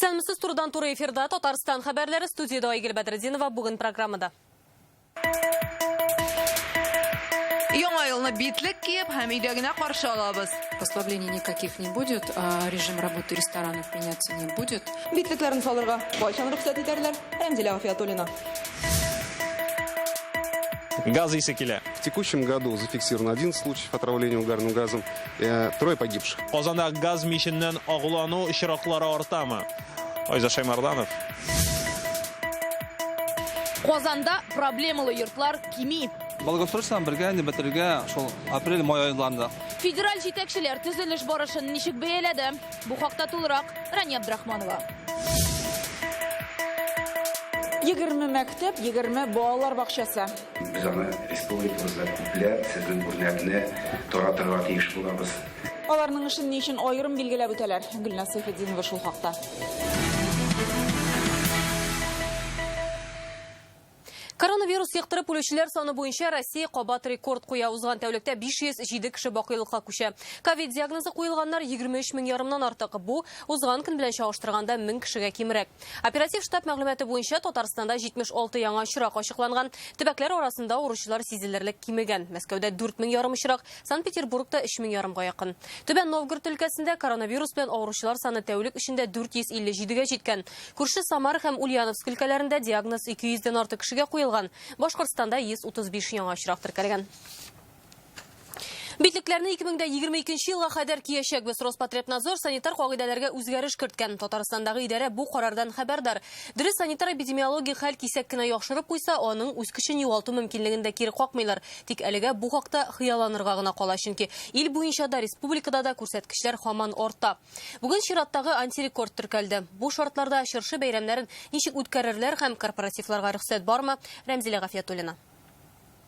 Исәнмесез турыдан туры эфирда Татарстан хәбәрләре студияда Айгөл Бәдретдинова бүгін программада. Яңа елны битлек киеп һәм өйдәгенә каршы алабыз. Послаблений никаких не будет, режим работы ресторанов меняться не будет. Битлекләрен салырга кайчан рөхсәт итәрләр? Рәмзилә Гафиятуллина. Газы исекилә. В текущем году зафиксировано 11 случаев отравления угарным газом, 3 погибших. Казанда газ мишеннән агулану очраклары артамы? Айза Шаймарданов. Казанда проблемалы йортлар кими. Благоустройстводан бергә бетерергә шул апрель-май айларында. Федераль җитәкчеләр төзелеш барышын ничек бәяләде? Бу хакта тулырак Рания Абдрахманова. 20 мәктәп, 20 балалар бакчасы. Biz аны республикабызда күпләп сезнең үрнәкне таратырга тиеш булабыз. Аларның эшен ни өчен аерым билгеләп үтәләр? Гөлназ Сайфетдинова шул хакта. Коронавирус яктырып үлүчеләр саны буенча Россия кабат рекорд куя. Узган тәүлектә 507 кеше бакыйлыкка күчә. Ковид диагнозы куелганнар 23 мең ярымнан артык. Бу узган көн белән чагыштырганда 1000 кешегә кимрәк. Оператив штаб мәгълүматы буенча Татарстанда 76 яңа очрак ачыкланган. Төбәкләр арасында урышлар сизелерлек кимегән. Мәскәүдә 4 мең ярым очрак, Санкт-Петербургта 3 мең ярымга якын. Түбән Новгород өлкәсендә коронавирус белән авыручылар саны тәүлек эчендә 457-гә җиткән. Күрше Самара һәм Ульяновск өлкәләрендә диагноз 200-дән артык кешегә куелган. Башкортстанда 135 яңа очрак теркәлгән. Битлекләрне 2022 елга кадәр киячәкбез. Роспотребнадзор санитар кагыйдәләргә үзгәреш керткән. Татарстандагы идарә бу карардан хәбәрдар. Дөрес санитар-эпидемиологик хәл кисәк кенә яхшырып куйса, аның үз көчен югалту мөмкинлеген дә кире какмыйлар. Тик әлегә бу хакта хыялланырга гына кала, чөнки ил буенча да, республикада да күрсәткечләр һаман арта. Бүген чираттагы антирекорд теркәлде. Бу шартларда чыршы бәйрәмнәрен ничек үткәрерләр һәм корпоративларга рөхсәт бармы? Рәмзилә Гафиятуллина.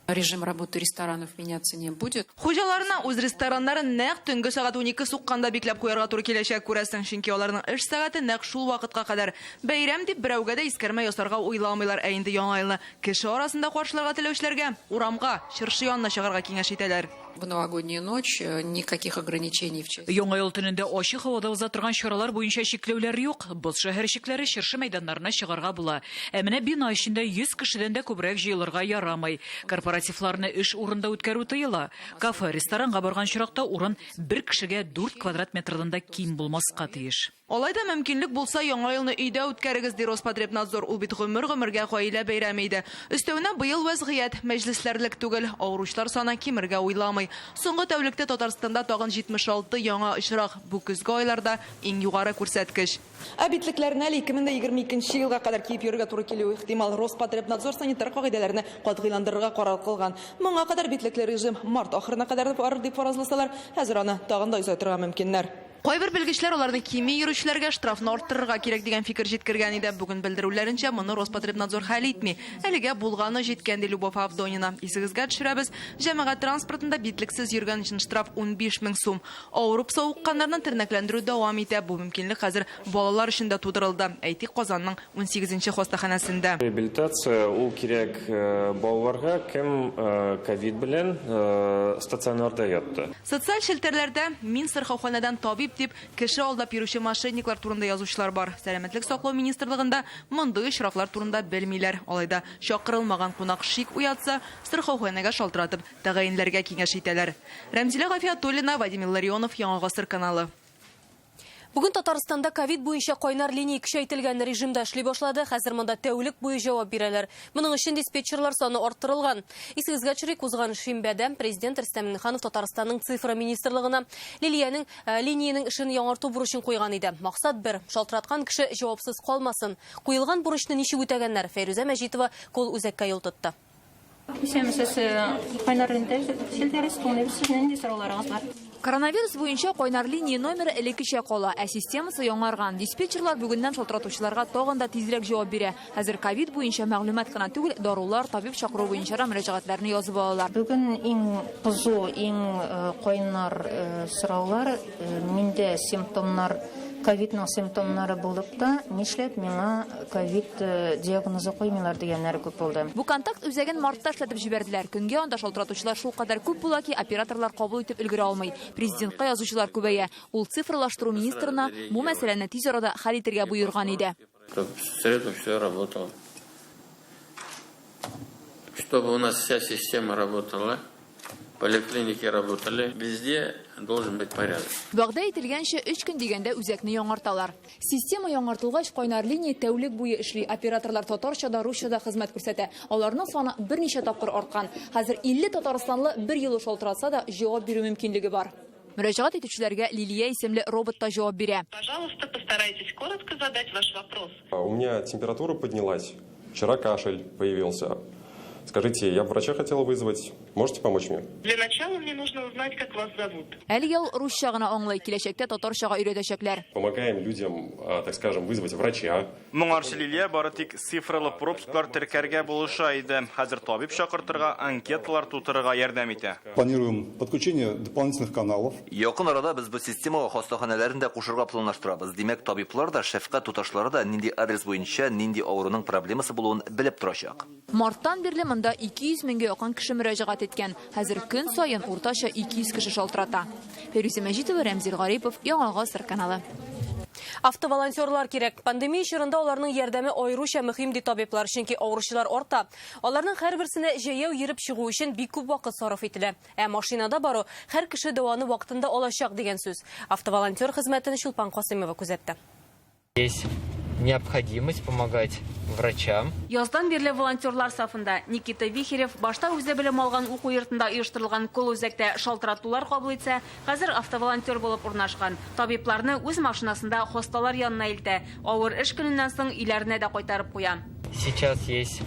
Режим работы ресторанов меняться не будет. Хуҗаларына үз рестораннарын нәкъ төнге сагат 12 сукканда бикләп куярга туры киләчәк күрәсең, чөнки аларның эш сәгате нәкъ шул вакытка кадәр. Бәйрәм дип берәүгә дә искәрмә ясарга уйламыйлар, ә инде яңа елны кеше арасында каршыларга теләүчеләргә урамга, чыршы янына чыгарга киңәш итәләр. В новогоднюю ночь никаких ограничений в части. Яңа ел төнендә ачык һавада уза торган чаралар буенча чикләүләр юк. Боз шәһәрчекләре чыршы мәйданнарына чыгарга була. Ә менә бина эчендә 100 кешедән дә күбрәк җыелырга ярамый. Корпоративларны эш урында үткәрү тыела. Кафе, ресторанга барган чиракта урын 1 кешегә 4 квадрат метрдан да ким булмаска тиеш. Алайда мөмкинлек булса, яңа елны өйдә үткәрегез, ди Роспотребнадзор. Ул бит гомергә гаилә бәйрәме иде. Өстәвенә быел вазгыять мәҗлесләрлек түгел, авыручылар саны кимергә уйламый. Соңгы тәүлектә Татарстанда тагын 76 яңа очрак. Бу көзге айларда иң югары күрсәткеч. Ә битлекләрне 2022 елга кадәр киеп йөрергә туры килү ихтимал. Роспотребнадзор санитар кагыйдәләрне катгыйландырырга карар кылган. Моңа кадәр битлек режим март ахырына кадәр барыр дип фаразласалар, хәзер аны тагын да озайтырга мөмкиннәр. Кайбер белгечләр аларны кими йөрүчеләргә штрафны арттырырга кирәк дигән фикер җиткергән иде. Бүген белдерүләренчә, моны Роспотребнадзор хәл итми. Әлегә булганы җиткән, ди Любовь Авдонина. Исегезгә төшерәбез, җәмәгать транспортында битлексез йөргән өчен штраф 15 мең сум. Авырып сауыкканнарны тернәкләндерү дәвам итә. Бу мөмкинлек хәзер балалар өчен дә тудырылды. Әйтик, Казанның 18-нче хастаханәсендә. Реабилитация ул кирәк балаларга, кем ковид белән стационарда ятты. Социаль шелтерләрдә мин сырхауханәдән табиб дип кеше алдап йөрүче мошенниклар турында язучылар бар. Сәламәтлек саклау министрлыгында мондый очраклар турында белмиләр. Алайда чакырылмаган кунак шик уятса, сырхауханәгә шалтыратып тәгаенләргә киңәш итәләр. Рәмзилә Гафиятуллина, Вадим Илларионов, Яңа гасыр каналы. Бүген Татарстанда ковид буенча кайнар линия көчәйтелгән режимда эшли башлады. Хәзер монда тәүлек буе җавап бирәләр. Моның өчен диспетчерлар саны арттырылган. Исегезгә төшерик, узган шимбәдә президент Рөстәм Миңнеханов Татарстанның цифра министрлыгына линияның эшен яңарту бурычын куйган иде. Максат бер, шалтыраткан кеше җавапсыз калмасын. Куелган бурычны ничек үтәгәннәр? Фәйрүзә Мәҗитова кул үзәккә юл тотты. Коронавирус буенча кайнар линия номеры элеккечә кала, ә системасы яңарган. Диспетчерлар бүгеннән шалтыратучыларга тагын да тизрәк җавап бирә. Хәзер ковид буенча мәгълүмат кына түгел, дарулар, табиб чакыру буенча мөрәҗәгатьләрне язып алалар. Бүген иң кызу, иң кайнар сораулар, миндә симптомнар ковидның симптомнары булып та, нишләп миңа ковид диагнозы куймыйлар дигәннәр күп булды. Бу контакт үзәген мартта эшләтеп җибәрделәр. Көнгә анда шалтыратучылар шул кадәр күп була ки, операторлар кабул итеп өлгерә алмый. Президентка язучылар күбәя. Ул цифрлаштыру министрына бу мәсьәләне тиз арада хәл итәргә буйырган иде. В среду все работало. Чтобы у нас вся система работала, поликлиники работали, везде должен быть порядок. Вәгъдә ителгәнчә 3 көн дигәндә үзәкне яңарталар. Система яңартылгач, кайнар линия тәүлек буе эшли. Операторлар татарчада, русчада хезмәт күрсәтә. Аларның саны берничә тапкыр арткан. Хәзер 50 татарстанлы бер ел шалтыратса да җавап бирү мөмкинлеге бар. Мөрәҗәгать итүчеләргә Лилия исемле робот та җавап бирә. Пожалуйста, постарайтесь коротко задать ваш вопрос. У меня температура поднялась. Вчера кашель появился. Скажите, я врача хотела вызвать. Можете помочь мне? Для начала мне нужно узнать, как вас зовут. Әлегә ул русча гына аңлый, киләчәктә татарчага өйрәтәчәкләр. Помогаем людям, так скажем, вызвать врача. Моңарчы Лилия бары тик цифрлы пропусклар теркәргә булыша иде. Хәзер табиб шакыртырга, анкеталар тутырырга ярдәм итә. Планируем подключение дополнительных каналов. Якын арада без бу системага хастаханәләрен дә кушырга планлаштырабыз. Димәк, табиблар да, шәфкать туташлары да нинди адрес буенча, нинди авыруның проблемасы булуын белеп торачак. Марттан бирле монда 200 меңгә якын кеше мөрәҗәгать иткән. Хәзер көн саен уртача 200 кеше шалтырата. Фәрүзә Мәҗитова, Рәмзил Гарипов, Яңа Гасыр каналы. Автоволонтерлар кирәк. Пандемия чорында аларның ярдәме аеруча мөһим ди табиблар, чөнки авыручылар арта. Аларның һәрберсенә җәяү йөреп чыгу өчен бик күп вакыт сарыф ителә. Ә машинада бару һәр кеше дәваны вакытында алачак дигән сүз. Автоволонтер хезмәтен Шулпан Касыймова күзәтте. Есть необходимость помогать врачам. Яздан бирле волонтерлар сафында Никита Вихерев башта үзе белем алган уку йортында оештырылган кол үзәктә шалтыратулар кабул итсә, хәзер автоволонтер булып урнашкан. Табибларны үз машинасында хасталар янына илтә, авыр эш көненнән соң иләренә дә кайтарып куя. Сейчас есть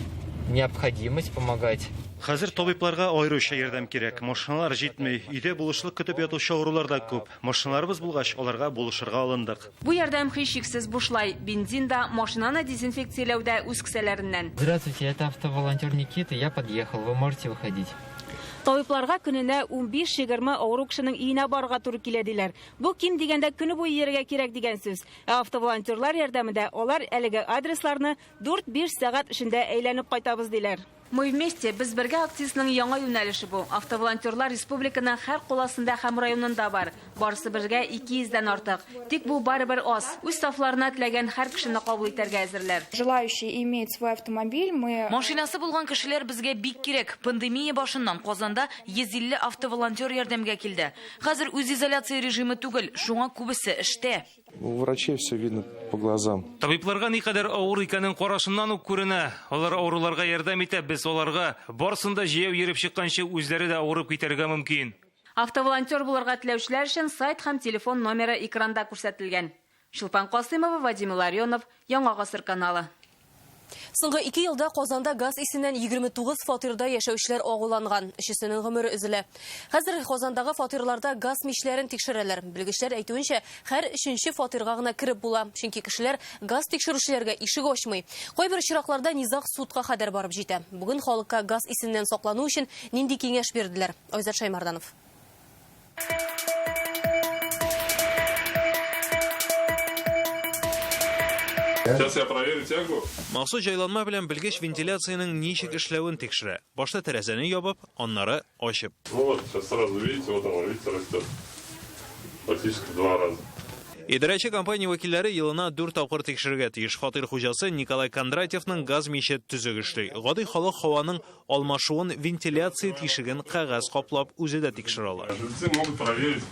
необходимость помогать. Хәзер табибларга аеруча ярдәм кирәк. Машиналар җитмәй, өйдә булышлык көтеп ятучы авырулар да күп. Машиналарыбыз булгач, аларга булышырга алындык. Бу ярдәм һичшиксез бушлай. Бензин да, машинаны дезинфекцияләүдә үз кесәләреннән. Здравствуйте, это автоволонтер Никита. Я подъехал. Вы можете выходить. Табибларга көненә 15-20 авыру кешенең өенә барырга туры килә диләр. Бу ким дигәндә көне буе йөрергә кирәк дигән сүз. Автоволонтерлар ярдәмендә алар әлеге адресларны 4-5 сәгать эчендә әйләнеп кайтабыз диләр. Мы вместе, без бергә акциясының яңа юнәлеше бу. Автоволонтерлар республиканың һәр куласында һәм районында бар. Барысы бергә 200-дән артык. Тик бу барыбер аз. Үз сафларына теләгән һәр кешене кабул итәргә әзерләр. Желающие иметь свой автомобиль, мы... Машинасы булган кешеләр безгә бик кирәк. Пандемия башыннан Казанда 150 автоволонтер ярдәмгә килде. Хәзер үз изоляция режимы түгел, шуңа күбесе эштә. У врачей все видно по глазам. Табибларга никадәр авыр икәнен карашыннан ук күренә. Алар авыруларга ярдәм итә, без аларга барсында җыяу йөреп чыкканчы үзләре дә авырып китәргә мөмкин. Автоволонтер булырга теләүчеләр өчен сайт һәм телефон номеры экранда күрсәтелгән. Шулпан Касыймова, Вадим Ларионов, Яңа Гасыр каналы. Соңгы 2 елда Казанда газ исеннән 29 фатирда яшәүчеләр агуланган, өчесенең гомере өзелә. Хәзер Казандагы фатирларда газ мичләрен тикшерәләр. Белгечләр әйтүенчә, һәр 3нче фатирга гына кирип була, чөнки кешеләр газ тикшерүчеләргә ишек ачмый. Кайбер очракларда низак судка кадәр барып җитә. Бүген халыкка газ исеннән саклану өчен нинди киңәш бирделәр? Айзат Шаймарданов. Сейчас я проверю тягу. Махсус җайланма белән белгеч вентиляцияның ничек эшләвен тикшерә. Башта тәрәзәне ябып, аннары ачып. Ну вот, сейчас сразу видите, вот оно, видите, растет. Практически 2 раза. Идарәче компания вәкилләре елына 4 тапкыр тикшерергә тиеш. Фатир хуҗасы Николай Кондратьевның газ миче төзек эшли. Гади халык һаваның алмашуын, вентиляция тишеген кәгазь каплап үзе дә тикшерә ала. Жильцы могут проверить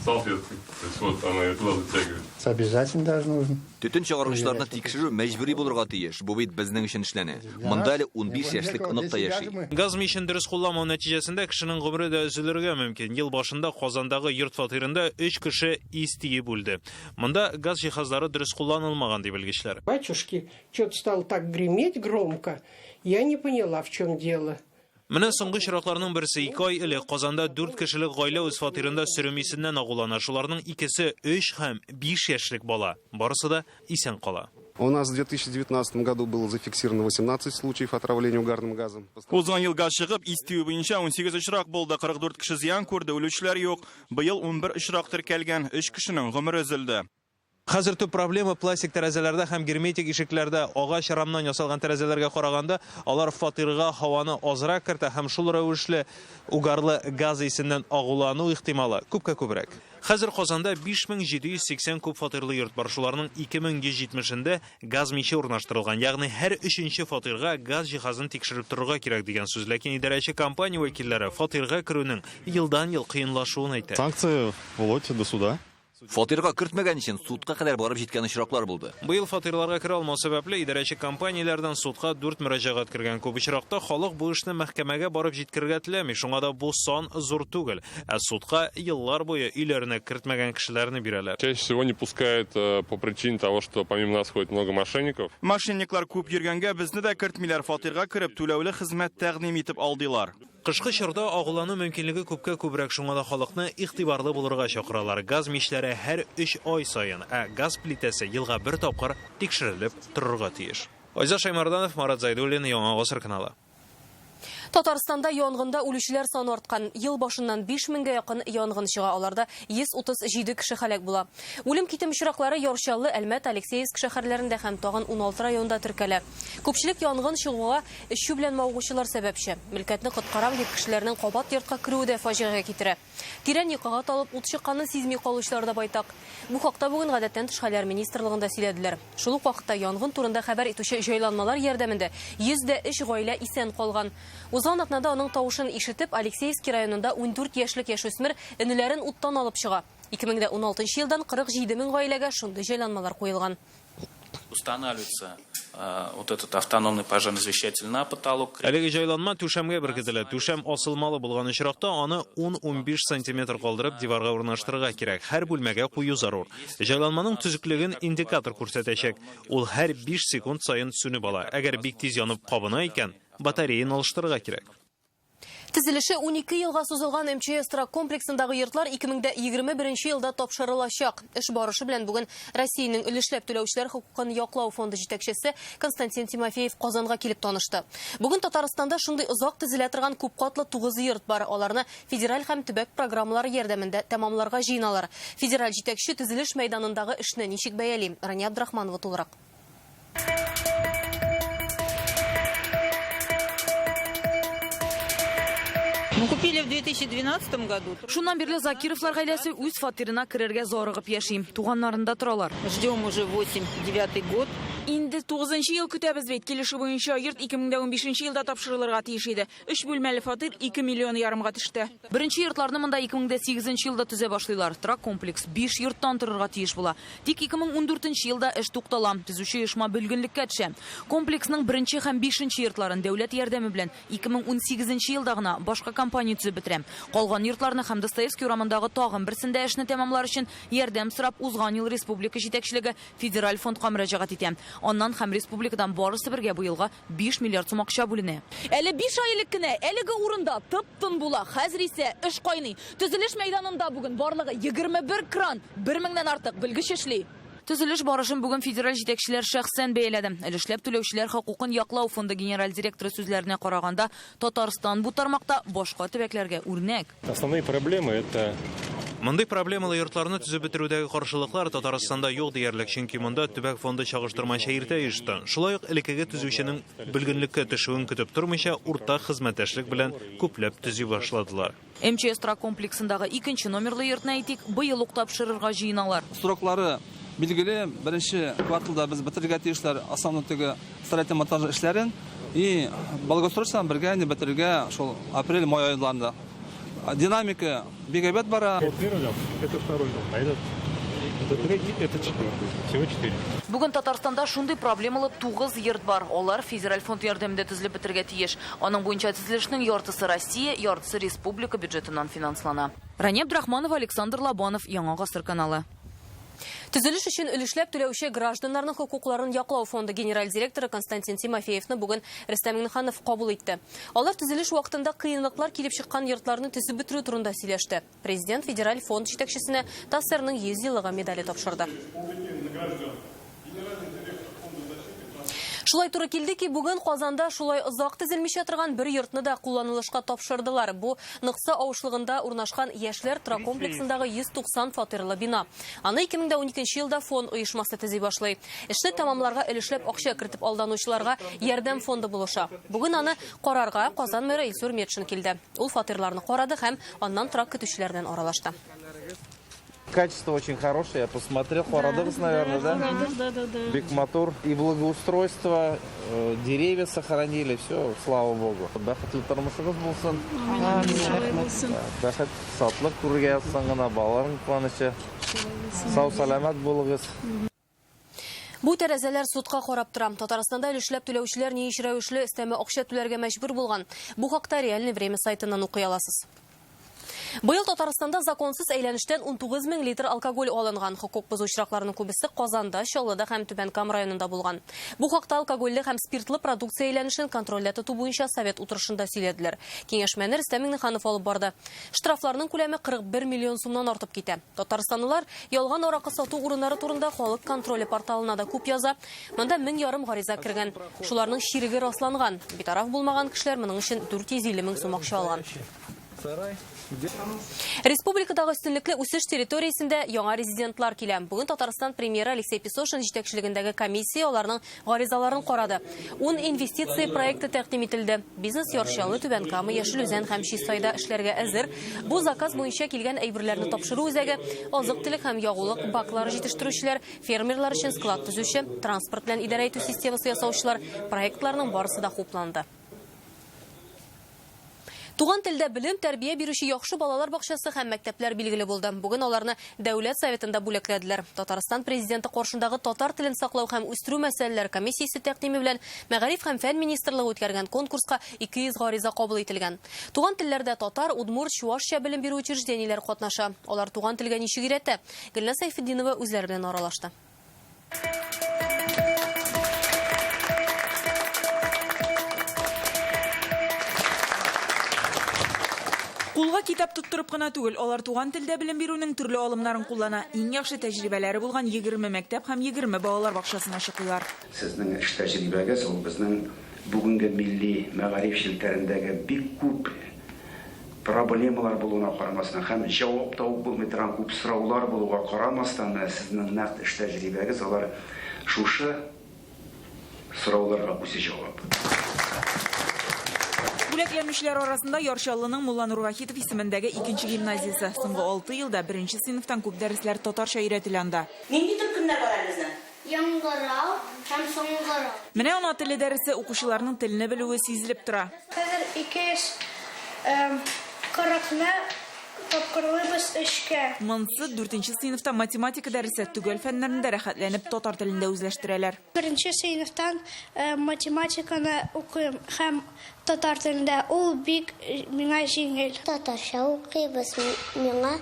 салфеткой. То есть вот она ее туда затягивает. Обязательно даже нужно. Төтен чыгаргычларны тикшерү мәҗбүри булырга тиеш. Бу бит безнең өчен эшләнә. Монда әле 15 яшьлек онытта яши. Газ мичен дөрес кулланмау нәтиҗәсендә кешенең гомере дә өзелергә мөмкин. Ел башында Казандагы йорт фатирында 3 кеше ис тиеп үлде. Монда газ җиһазлары дөрес кулланылмаган ди белгечләр. Батюшки, что-то стало так греметь громко. Я не поняла, в чем дело. Менә соңгы чиракларның берсе 2 ай элек Казанда 4 кешелек гаилә үз фатирында сөрүмисеннән агулана. Шуларның икесе 3 һәм 5 яшьлек бала. Барысы да исән кала. У нас в 2019 году было зафиксировано 18 случаев отравления угарным газом. Узган елга чыгып, истеү буенча 18 очрак булды, 44 кеше зыян күрде, үлүчләр юк. Быел 11 очрак теркәлгән, 3 кешенең гомере өзелде. Хәзер төп проблема пластик тәрәзәләрдә һәм герметик ишекләрдә. Агач рамнан ясалган тәрәзәләргә караганда, алар фатирга һаваны азрак кертә һәм шул рәвешле угарлы газ исеннән агулану ихтималы күпкә күбрәк. Хәзер Казанда 5780 күп фатирлы йорт бар. Шуларның 2170-ендә газ миче урнаштырылган. Ягъни һәр 3нче фатирга газ җиһазын тикшереп торырга кирәк дигән сүз. Ләкин идарәче компания вәкилләре фатирга керүнең елдан-ел кыенлашуын әйтә. Санкция вплоть до суда. Фатирга кертмәгән өчен судка кадәр барып җиткән очраклар булды. Быел фатирларга керә алмау сәбәпле идарәче компанияләрдән судка 4 мөрәҗәгать кергән. Күп очракта халык бу эшне мәхкәмәгә барып җиткергә теләми. Шуңа да бу сан зур түгел. Ә судка еллар буе өйләренә кертмәгән кешеләрне бирәләр. Чаще всего не пускают по причине того, что помимо нас ходит много мошенников. Мошенниклар күп йөргәнгә безне дә кертмиләр, фатирга кереп түләүле хезмәт тәкъдим итеп алдылар. Кышкы чорда агулану мөмкинлеге күпкә күбрәк, шуңа да халыкны игътибарлы булырга чакыралар. Газ мичләре һәр 3 ай саен, ә газ плитәсе елга 1 тапкыр тикшерелеп торырга тиеш. Айза Шаймарданов, Марат Зайдуллин, Яңа Гасыр каналы. Татарстанда янгында үлүчеләр саны арткан. Ел башыннан 5000-гә якын янгын чыга. Аларда 137 кеше хәлак була. Үлем китем очраклары Ярчаллы, Әлмәт, Алексеевск шәһәрләрендә һәм тагын 16 районда теркәлә. Күпчелек янгын чыгуга эшче белән мавыгучылар сәбәпче. Милкәтне коткарам дип кешеләрнең кабат йортка керүе дә фаҗигагә китерә. Тирән йокыга талып ут чыкканны сизми калучылар да байтак. Бу хакта бүген гадәттән тыш хәлләр министрлыгында сөйләделәр. Шул ук вакытта янгын турында хәбәр итүче җайланмалар ярдәмендә 103 гаилә исән калган. Узган атнада аның тавышын ишетеп, Алексеевск районында 14 яшьлек яшүсмер энеләрен уттан алып чыга. 2016 елдан 47 мең гаиләгә шундый җайланмалар куелган. Устанавливается вот этот автономный пожароизвещатель на потолок. Әлеге җайланма түшәмгә беркетелә. Түшәм асылмалы булган очракта аны 10-15 см калдырып диварга урнаштырырга кирәк. Һәр бүлмәгә кую зарур. Җайланманың төзеклеген индикатор күрсәтәчәк. Ул һәр 5 секунд саен сүнеп ала. Әгәр бик тиз янып кабына икән, батареяны алыштырырга кирәк. Төзелеше 12 елга сузылган МЧС комплексындагы йортлар 2021 елда тапшырылачак. Эш барышы белән бүген Россиянең өлешләп түләүчеләр хукукын яклау фонды җитәкчесе Константин Тимофеев Казанга килеп танышты. Бүген Татарстанда шундый озак төзелә торган күп катлы 9 йорт бар. Аларны федераль һәм төбәк программалары ярдәмендә тәмамларга җыйналар. Федераль җитәкче төзелеш мәйданындагы эшне ничек бәяли? Рания Абдрахманова тулырак. Мы купили в 2012 году. Шуннан бирле Закировлар гаиләсе үз фатирына керергә зарыгып яши. Туганнарында торалар. Ждем уже 8-9 год. Инде 9нчы ел көтәбез бит. Килеше буенча йорт 2015 елда тапшырылырга тиеш иде. 3 бүлмәле фатир 2,5 миллион төште. Беренче йортларны монда 2008 елда төзә башлыйлар. Трак комплекс 5 йорттан торырга тиеш була. Тик 2014 елда эш туктала. Төзүче оешма бөлгенлеккә төшә. Комплексның беренче һәм 5нче йортларын дәүләт ярдәме белән 2018 елда гына башка компания төзеп бетерә. Калган йортларны һәм Достоевский урамындагы тагын берсендә эшне тәмамлар өчен ярдәм сорап узган ел республика җитәкчелеге федераль фондка мөрәҗәгать итә. Аннан һәм республикадан барысы бергә бу елга 5 миллиард сум акча бүленә. Әле 5 ай элек кенә әлеге урында тып-тын була. Хәзер исә эш кайный. Төзелеш мәйданында бүген барлыгы 21 кран, 1000-дән артык белгеч эшли. Төзелеш барышын бүген федераль җитәкчеләр шәхсән бәяләде. Өлешләп түләүчеләр хукукын яклау фонды генераль директоры сүзләренә караганда, Татарстан бу тармакта башка төбәкләргә үрнәк. Основные проблемы это Мондый проблемалы йортларны төзеп бетерүдәге каршылыклар Татарстанда юк диярлек, чөнки монда төбәк фонды чагыштырмача иртә иште. Шулай ук элекеге төзүченең белгенлеккә төшүен көтеп тормыйча, уртак хезмәттәшлек белән күпләп төзи башладылар. МЧС комплексындагы 2нче номерлы йортны әйтик, быел ук тапшырырга җыйналар. Сроклары билгеле, беренче кварталда без бетергә тиешләр основной строительный монтаж эшләрен и долгосрочно бергә бетергә шул апрель-май айларында. Динамика бигәбәт бара. Это второй дом, а это третий, это четвертый. Всего 4. Бүген Татарстанда шундый проблемалы 9 йорт бар. Алар федераль фонд ярдәмендә төзелеп бетергә тиеш. Аның буенча төзелешнең яртысы Россия, яртысы республика бюджетыннан финанслана. Рания Абдрахманова, Александр Лобанов, Яңа Гасыр каналы. Төзелеш өчен өлешләп түләүче гражданнарның хукукларын яклау фонды генераль директоры Константин Тимофеевны бүген Рөстәм Миңнеханов кабул итте. Алар төзелеш вакытында кыенлыклар килеп чыккан йортларны төзеп бетерү турында сөйләште. Президент федераль фонд җитәкчесенә ТАССРның 100 еллыгы медале тапшырды. Шулай туры килде ки, бүген Казанда шулай озак тезелмичә торган бер йортны да кулланылышка тапшырдылар. Бу Ныгсы ауышлыгында урнашкан яшьләр тора комплексындагы 190 фатирлы бина. Аны 2012 елда фонд оешмасы төзи башлый. Эшне тамамларга өлешләп акча кертеп алданучыларга ярдәм фонды булыша. Бүген аны карарга Казан мэры Илсур Метшин килде. Ул фатирларны карады һәм аннан тора көтүчеләрдән аралашты. Качество очень хорошее, я посмотрел. Хорадовс, наверное, да? Биг мотор и благоустройство, деревья сохранили, все, слава богу. Бәхетле тормышыгыз булсын. Бәхет, сатлык күргә язсан гына, балаларың куанышы. Сау саламат булыгыз. Бу тәрәзәләр судка карап тора. Татарстанда өлешләп түләүчеләр ни эш рәвешле өстәмә акча түләргә мәҗбүр булган. Бу хакта Реальное время сайтыннан укый аласыз. Быел Татарстанда законсыз әйләнештән 19 000 литр алкоголь алынган. Хокук бозу очракларының күбесе Казанда, Чаллыда һәм Түбән Кама районында булган. Бу хакта алкогольле һәм спиртлы продукция әйләнешен контрольдә тоту буенча совет утырышында сөйләделәр. Киңәшмәне Рөстәм Миңнеханов алып барды. Штрафларның күләме 41 миллион сумнан артып китә. Татарстанлылар ялган аракы сату урыннары турында халык контроле порталына да күп яза. Монда 1200 гариза кергән. Шуларның чириге расланган. Битараф булмаган кешеләр моның өчен 450 мең сум акча алган. Республикадагы өстенлекле үсеш территориясендә яңа резидентлар килә. Бүген Татарстан премьеры Алексей Песошин җитәкчелегендәге комиссия аларның гаризаларын карады. 10 инвестиция проекты тәкъдим ителде. Бизнес Ярчалы, Түбән Кама, Яшел Үзән һәм Чистайда эшләргә әзер. Бу заказ буенча килгән әйберләрне тапшыру үзәге, азык-төлек һәм ягулык баклары җитештерүчеләр, фермерлар өчен склад төзүче, транспорт белән идарә итү системасы ясаучылар проектларның барысы да хупланды. Туган телдә белем, тәрбия бирүче яхшы балалар бакчасы һәм мәктәпләр билгеле булды. Бүген аларны Дәүләт Советында бүләкләделәр. Татарстан президенты каршындагы татар телен саклау һәм үстерү мәсьәләләре комиссиясе тәкъдиме белән Мәгариф һәм фән министрлыгы үткәргән конкурска 200 гариза кабул ителгән. Туган телләрдә татар, удмурт, чуашча белем бирү учреждениеләре катнаша. Алар туган телгә ничек өйрәтә? Гөлназ Сайфетдинова үзләре белән аралашты. Кулга китап тоттырып кына түгел, алар туган телдә белем бирүнең төрле алымнарын куллана. Иң яхшы тәҗрибәләре булган 20 мәктәп һәм 20 балалар бакчасына чыгыйлар. Сезнең эш тәҗрибәгез ул безнең бүгенге милли мәгариф челтәрендәге бик күп проблемалар булуына карамастан һәм җавап табып булмый торган күп сораулар булуга карамастан, сезнең нәкъ эш тәҗрибәгез алар шушы сорауларга үзе җавап. Бүләкләнүчеләр арасында Ярчаллының Мулла Нур Вахитов исемендәге 2нче гимназиясе. Соңгы 6 елда 1нче сыйныфтан күп дәресләр татарча өйрәтелә анда. Нинди төркемнәр бар безнең? Яңгырау һәм соңгырау. Менә ана теле дәресе укучыларның телене белүе сизелеп тора. Хәзер 240-ны тапкырлыйбыз эшкә. Монсы 4нче сыйныфта математика дәресе түгел фәннәрендә рәхәтләнеп татар телендә үзләштерәләр. 1нче сыйныфтан математиканы укыйм һәм татар телендә ул бик миңа җиңел. Татарча укыйбыз, миңа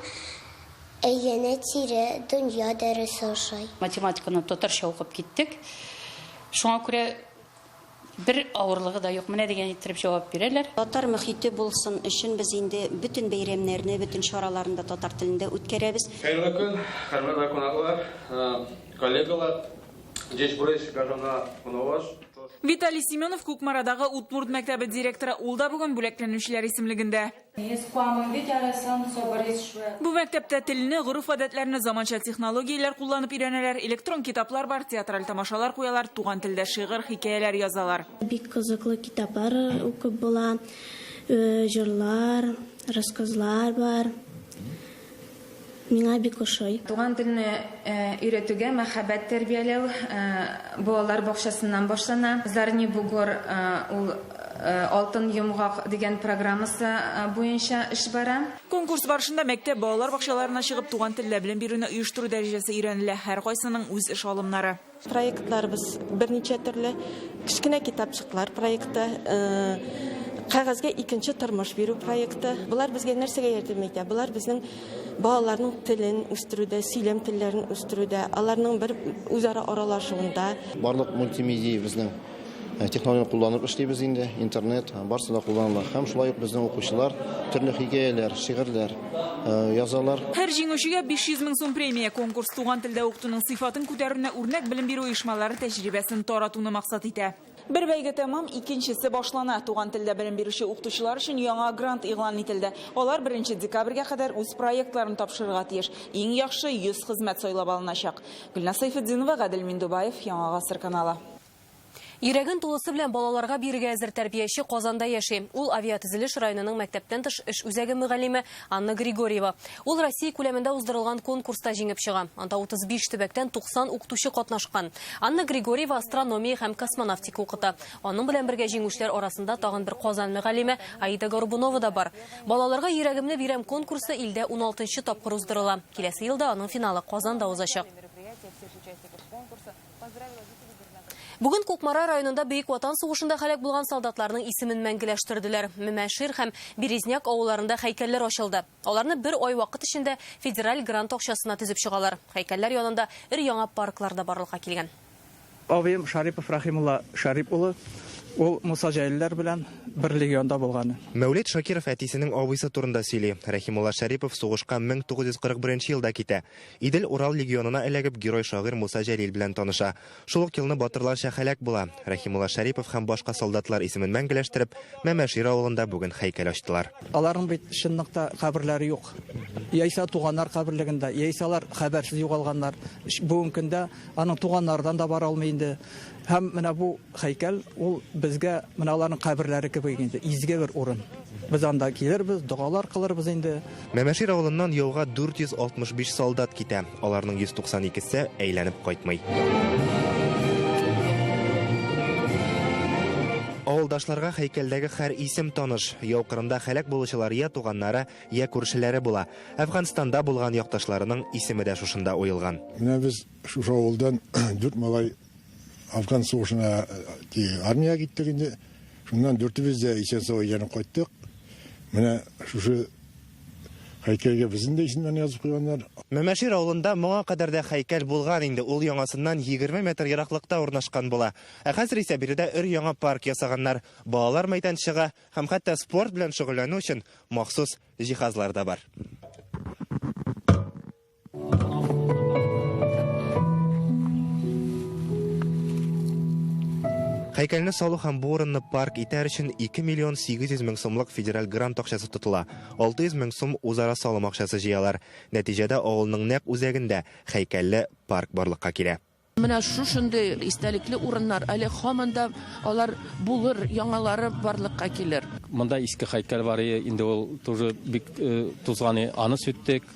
әйләнә тирә дөнья дәресе ошый. Математиканы татарча укып киттек. Шуңа күрә бер авырлыгы да юк. Менә дигән иттереп җавап бирәләр. Татар мөхите булсын өчен без инде бүтән бәйрәмнәрне, бүтән чараларында татар телендә үткәрәбез. Хәерле көн, хөрмәтле кунаклар, коллегалар. Здесь бурайская жена Куноваш. Виталий Семенов Кукмарадагы Удмурт мәктәбе директоры, ул да бүген бүләкләнүчеләр исемлегендә. Бу мәктәптә телне, гореф-гадәтләрне, заманча технологияләр кулланып өйрәнәләр, электрон китаплар бар, театраль тамашалар куялар, туган телдә шигырь, хикәяләр язалар. Бик кызыклы китаплар укып була, җырлар, рассказлар бар. Миңа бик ошый. Туган телне өйрәтүгә мәхәббәт тәрбияләү балалар бакчасыннан башлана. Зарни бугор ул Алтын йомгак дигән программасы буенча эш бара. Конкурс барышында мәктәп балалар бакчаларына чыгып туган телдә белем бирүне оештыру дәрәҗәсе өйрәнелә, һәр кайсының үз эш алымнары. Проектларыбыз берничә төрле кичкенә китапчыклар проекты, кагазга икенче тормыш бирү проекты. Булар безгә нәрсәгә ярдәм итә? Булар безнең балаларның телен үстерүдә, сөйләм телләрен үстерүдә, аларның бер үзара аралашуында. Барлык мультимедия безнең технологияны кулланып эшлибез инде, интернет, барысы да кулланыла. Һәм шулай ук безнең укучылар төрле хикәяләр, шигырьләр язалар. Һәр җиңүчегә 500 мең сум премия. Конкурс туган телдә укытуның сыйфатын күтәрүне үрнәк белем бирү оешмалары тәҗрибәсен таратуны максат итә. Бер бәйге тәмам, икенчесе башлана. Туган телдә белем бирүче укытучылар өчен яңа грант игълан ителде. Алар 1 декабрьгә кадәр үз проектларын тапшырырга тиеш. Иң яхшы 100 хезмәт сайлап алыначак. Гөлнар Сайфетдинова, Гадел Миндубаев, Яңа Гасыр каналы. Йөрәген тулысы белән балаларга бирергә әзер тәрбияче Казанда яши. Ул авиатөзелеш районының мәктәптән тыш эш үзәге мөгаллиме Анна Григорьева. Ул Россия күләмендә уздырылган конкурста җиңеп чыга. Анда 35 төбәктән 90 укытучы катнашкан. Анна Григорьева астрономия һәм космонавтика укыта. Аның белән бергә җиңүчеләр арасында тагын бер Казан мөгаллиме Аида Горбунова да бар. Балаларга йөрәгемне бирәм конкурсы илдә 16-нчы тапкыр уздырыла. Киләсе елда аның финалы Казанда узачак. Бүген Кукмара районында Бөек Ватан сугышында һәлак булган солдатларның исемен мәңгеләштерделәр. Мемәшир һәм Березняк авылларында һәйкәлләр ачылды. Аларны бер ай вакыт эчендә федераль грант акчасына төзеп чыгалар. Һәйкәлләр янында өр-яңа паркларда барлыкка килгән. Абыем Шарипов Рахимулла Шарип улы, ул Муса Җәлилләр белән бер легионда булган. Мәүлид Шакиров әтисенең абыйсы турында сөйли. Рахимулла Шарипов сугышка 1941 елда китә. Идел Урал легионына эләгеп герой шагыйрь Муса Җәлил белән таныша. Шул ук елны батырларча һәлак була. Рахимулла Шарипов һәм башка солдатлар исемен мәңгеләштереп, Мәмәшир авылында бүген һәйкәл ачтылар. Аларның бит чынлыкта каберләре юк. Яисә туганнар каберлегендә, яисә алар хәбәрсез югалганнар. Бүгенге көндә аның туганнардан да бара алмый инде. Һәм менә бу һәйкәл ул безгә менә аларның каберләре кебек инде, изге бер урын. Без анда килербез, дугалар кылырбыз инде. Мәмәшир авылыннан яуга 465 солдат китә. Аларның 192се әйләнеп кайтмый. Авылдашларга һәйкәлдәге һәр исем таныш. Яу кырында һәлак булучылар я туганнары, я күршеләре була. Әфганстанда булган якташларының исеме дә шушында уелган. Менә без шушы авылдан 4 малай Афган сугышына армияга киттек инде. Шуннан 4-без дә исән-сау янып кайттык. Менә шушы һәйкәлгә безнең дә исемнәрен язып куйганнар. Мәмәшир авылында моңа кадәр дә һәйкәл булган инде. Ул яңасыннан 20 метр ераклыкта урнашкан була. Ә хәзер исә биредә өр-яңа парк ясаганнар. Балалар мәйданчыгы һәм хәтта спорт белән шөгыльләнү өчен махсус җиһазлар да бар. Һәйкәлне салу һәм бу урынны парк итәр өчен 2 миллион 800 мең сумлык федераль грант акчасы тотыла. 600 мең сум үзара салым акчасы җыялар. Нәтиҗәдә авылның нәкъ үзәгендә һәйкәлле парк барлыкка килә. Менә шушындый истәлекле урыннар әле һаманда алар булыр, яңалары барлыкка килер. Монда иске һәйкәл бар, инде ул тоже бик тузганы, аны сүттек.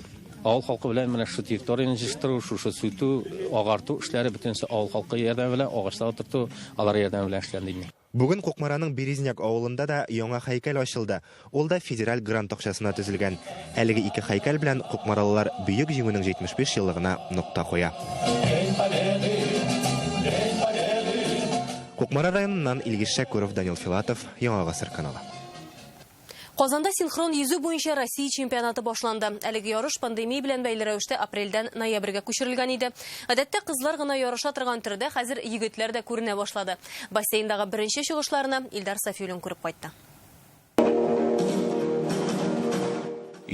Авыл халкы белән менә шу территорияны җыштыру, шушы сүтү, агарту эшләре бөтенсе авыл халкы ярдәме белән, агачлар утырту, алар ярдәме белән эшләнде. Бүген Кукмараның Березняк авылында да яңа һәйкәл ачылды. Ул да федераль грант акчасына төзелгән. Әлеге ике һәйкәл белән Кукмаралылар бөек җиңүнең 75 еллыгына нокта куя. Кукмара районыннан Илгиз Шәкүров, Данил Филатов, Яңа Гасыр каналы. Казанда синхрон йөзү буенча Россия чемпионаты башланды. Әлеге ярыш пандемия белән бәйле рәвештә апрельдән ноябрьгә күчерелгән иде. Гадәттә кызлар гына ярыша торган төрдә хәзер егетләр дә күренә башлады. Бассейндагы беренче чыгышларына Илдар Сафиуллин күреп кайтты.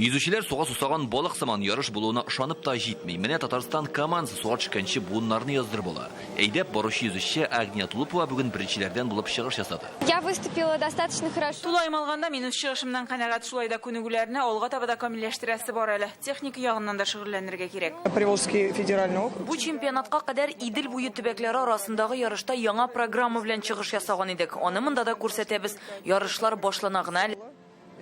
Yüzүчеләр суга сусаган балык сыман ярыш булуына ышанып та җитми. Менә Татарстан командасы суга төшкәнче буыннарны яздырып була. Әйдәп баручы yüзүче Агния Тулупова бүген беренчеләрдән булып чыгыш ясады. Я выступила достаточно хорошо. Тулайм алганда мин үз чыгышымнан канәгать, шулай да күнегүләрне алга таба да камилләштерәсе бар әле. Техника ягыннан да шөгыльләнергә кирәк. Приволжский федеральный округ. Бу чемпионатка кадәр Идел буе төбәкләре арасындагы ярышта яңа программа белән чыгыш ясаган идек. Аны монда да күрсәтәбез. Ярышлар башлана гына әле.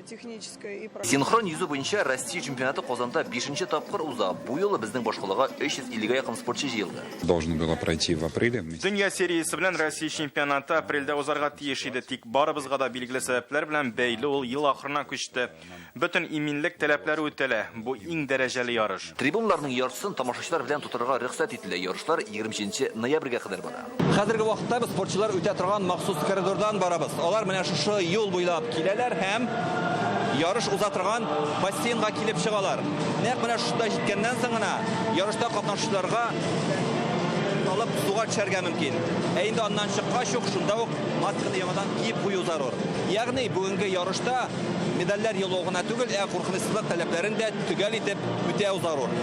Синхрон йөзү буенча Россия чемпионаты Казанда 5-нче тапкыр уза. Бу юлы безнең башкалага 350-га якын спортчы җыелды. Должен было пройти в апреле. Дөнья сериясе белән Россия чемпионаты апрельдә узарга тиеш иде, тик барыбызга да билгеле сәбәпләр белән бәйле ул ел ахырына күчте. Бөтен иминлек таләпләре үтәлә. Бу иң дәрәҗәле ярыш. Трибунларның ярышын тамашачылар белән тутырырга рөхсәт ителә. Ярышлар 20 ноябрьгә кадәр бара. Хәзерге вакытта без спортчылар үтә торган махсус коридордан барабыз. Алар менә шушы юл буйлап киләләр һәм ярыш уза торган бассейнга килеп чыгалар. Нәкъ менә шунда җиткәннән соң гына ярышта катнашучыларга алып, суға төшәргә мөмкин. Инде аннан чыккач ук шунда ук масканы яңадан киеп кую зарур. Ягъни бүгенге ярышта медальләр ялогына түгел, куркынычсызлык таләпләрен дә төгәл итеп үтәү зарур.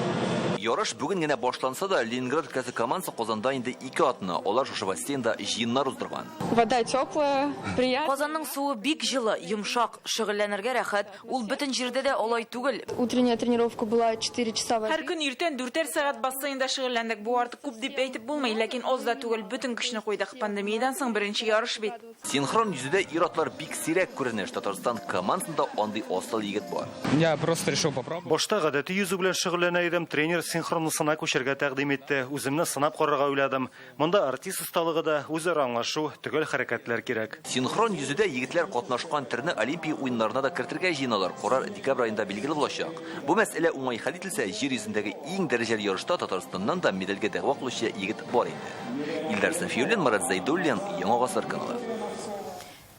Ярыш бүген генә башланса да, Ленинград өлкәсе командасы Казанда инде 2 атны, алар шушы бассейнда җыеннар уздырган. Вода теплая, приятная. Казанның суы бик җылы, йомшак, шөгыльләнергә рәхәт. Ул бөтен җирдә дә алай түгел. Утренняя тренировка была 4 часа. Һәр көн иртән 4 сәгать бассейнда шөгыльләндек. Бу артык күп дип әйтеп булмый, ләкин аз да түгел, бөтен көчне куйдык. Пандемиядан соң беренче ярыш бит. Синхрон йөзүдә ир-атлар бик сирәк күренеш. Татарстан командасында андый асыл егет бар. Я просто решил попробовать. Башта гадәти йөзү белән шөгыльләнә идем, тренер синхронлысына күчәргә тәкъдим итте. Үземне сынап карарга уйладым. Монда артист осталыгы да, үзара аңлашу, төгәл хәрәкәтләр кирәк. Синхрон йөзүдә егетләр катнашкан төрне Олимпия уеннарына да кертергә җыеналар. Карар декабрь айында билгеле булачак. Бу мәсьәлә уңай хәл ителсә, җир йөзендәге иң дәрәҗәле ярышта Татарстаннан да медальгә дәгъва кылучы егет бар инде. Илдар Сафиуллин, Марат Зайдуллин, Яңа Гасыр каналы.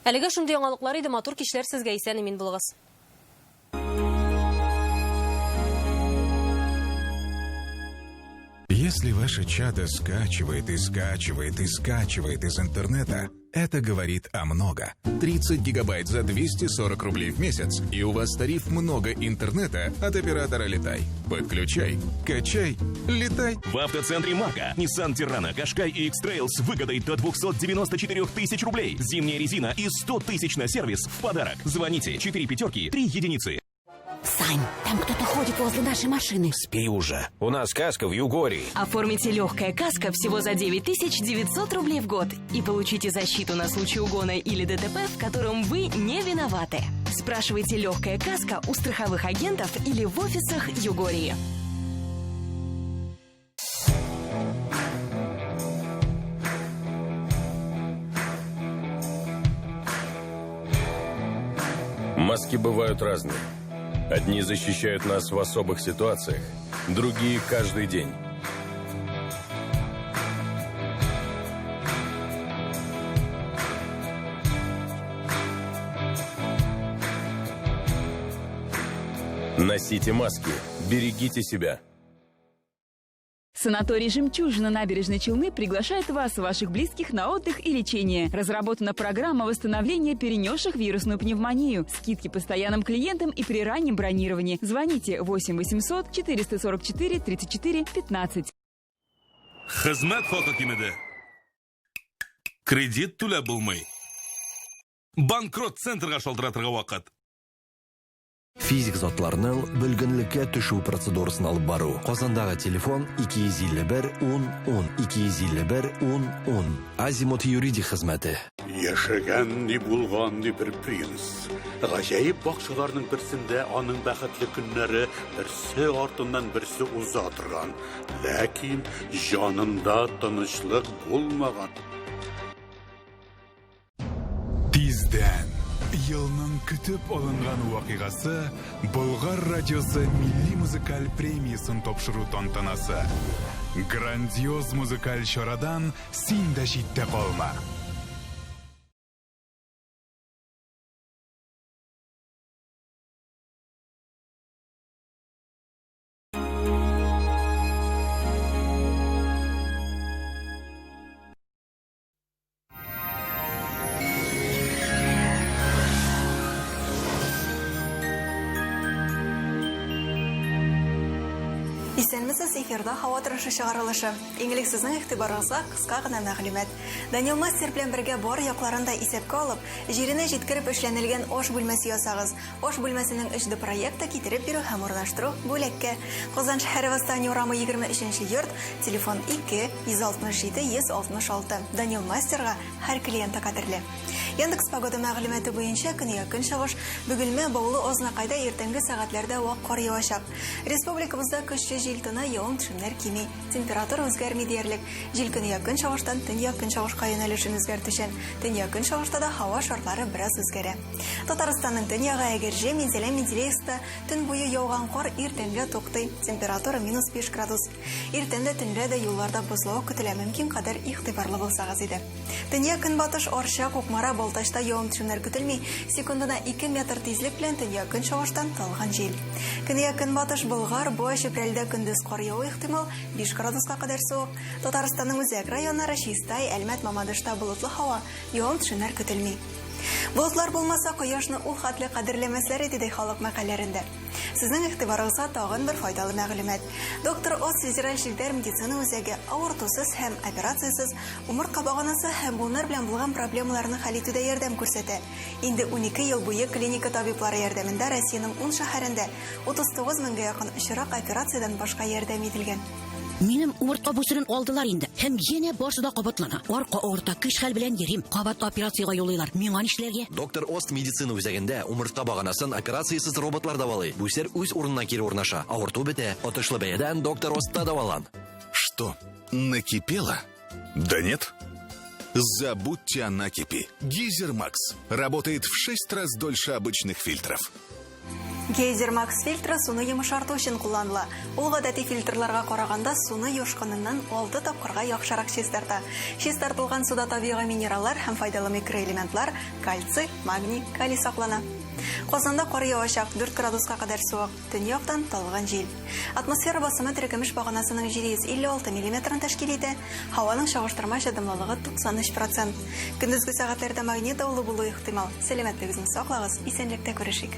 Әлегә шундый яңалыклар иде, матур кичләр сезгә исән имин булыгыз. Если ваше чадо скачивает и скачивает и скачивает из интернета, это говорит о много. 30 гигабайт за 240 рублей в месяц, и у вас тариф много интернета от оператора «Летай». Подключай, качай, летай. В автоцентре «Марка» Nissan Terrano, Qashqai и X-Trail с выгодой до 294 тысяч рублей. Зимняя резина и 100 тысяч на сервис в подарок. Звоните 4 пятерки 3 единицы. Сань, там кто-то ходит возле нашей машины. Спи уже. У нас каска в Югории. Оформите легкая каска всего за 9900 рублей в год и получите защиту на случай угона или ДТП, в котором вы не виноваты. Спрашивайте легкая каска у страховых агентов или в офисах Югории. Маски бывают разные. Одни защищают нас в особых ситуациях, другие каждый день. Носите маски, берегите себя. Санаторий «Жемчужина» набережной Челны приглашает вас и ваших близких на отдых и лечение. Разработана программа восстановления перенесших вирусную пневмонию. Скидки постоянным клиентам и при раннем бронировании. Звоните 8 800 444 34 15. Хезмәт хакимиде. Кредит түләп булмый. Банкрот центрга шалтыратырга вакыт. Физик затларның бөлгенлеккә төшү процедурасын алып бару. Казандагы телефон 251-10-10, 251-10-10. Азимут юридик хезмәте. Яшәгән ни булган ни бер принц. Гаҗәеп бакчаларның берсендә аның бәхетле көннәре берсе артыннан берсе уза торган. Ләкин җанында тынычлык булмаган. Тиздән Елның көтіп алынган вакыйгасы Болгар радиосы милли музыкаль премиясын тапшыру тантанасы. Грандиоз музыкаль чарадан син дә читтә калма. Исәнмесез, эфирда һава торышы чыгарылышы. Иңлек сезнең игътибарыгызга кыска гына мәгълүмат. Данил Мастер белән бергә бар якларында исәпкә алып, җиренә җиткереп эшләнелгән аш бүлмәсе ясагыз. Аш бүлмәсенең 3D проекты китереп бирү һәм урнаштыру бүләккә. Казан шәһәре Восстание урамы 23-нче йорт, телефон 2 167 166. Данил Мастерга һәр клиентка кадерле. Яндекс погода мәгълүматы буенча көньяк көнчыгыш Бөгелмә Баулы Азнакайда иртәнге сәгатьләрдә вак кар явачак. Республикабызда көчле җил тына явым-төшемнәр кими. Температура үзгәрми диярлек. Җил көньяк көнчыгыштан төньяк көнчыгышка юнәлешен үзгәртүчән. Төньяк көнчыгышта да һава шартлары бераз үзгәрә. Татарстанның төньягы Әгерҗе, Мензелә-Мензеләйскта төн буе яуган кар иртәнгә туктый. Температура -5 градус. Иртәндә төнлә дә юлларда бозлау көтелә, мөмкин кадәр игътибарлы булсагыз иде. Төньяк көнбатыш Арча, Кукмара, Балтачта явым-төшемнәр көтелми. Секундына 2 метр тизлек белән төньяк көнчыгыштан талган җил. Көньяк көнбатыш Болгар, Буа, Чүпрәлдә көндіз қар яуы ихтимал 5 градусқа кадәр суык. Татарстанның үзәк районнары Чистай, Әлмәт, Мамадышта булытлы һава, явым-төшемнәр көтелми. Болытлар булмаса, кояшны ул хәтле кадерләмәсләр иде халык мәкаләләрендә. Сезнең игътибарыгызга тагын бер файдалы мәгълүмат. Доктор Оз федераль җилдәр медицина үзәге авыртусыз һәм операциясыз умыртка баганасы һәм буыннар белән булган проблемаларны хәл итүдә ярдәм күрсәтә. Инде 12 ел буе клиника табиблары ярдәмендә Россиянең 10 шәһәрендә 39 меңгә якын очрак операциядән башка ярдәм ителгән. Минем умыртка бүсерен алдылар инде. Һәм янә барсы да кабатлана. Арка авырта, көч хәл белән йөрим. Кабат операциягә юлыйлар. Миңа нишләргә? Доктор Ост медицина үзәгендә умыртка баганасын операциясыз роботлар давалый. Бүсер үз урынына кире урнаша. Авырту бетә. Отышлы бәядән доктор Остта давалан. Что, накипело? Да нет. Забудьте о накипи. Гейзер Макс работает в 6 раз дольше обычных фильтров. Гейзер Макс фильтры суны йомшарту өчен кулланыла. Ул гадәти фильтрларга караганда суны юшкыныннан 6 тапкырга яхшырак чистарта. Чистартылган суда табигый минераллар һәм файдалы микроэлементлар, кальций, магний, калий саклана. Казанда кар явачак, 4 градуска кадәр суык, төньяктан талган җил. Атмосфера басымы теркемеш баганасының 756 мм тәшкил итә. Һаваның чагыштырмача дымлылыгы 93%. Көндезге сәгатьләрдә магнит давылы булуы ихтимал. Сәламәтлегегезне саклагыз, исәнлектә күрешик.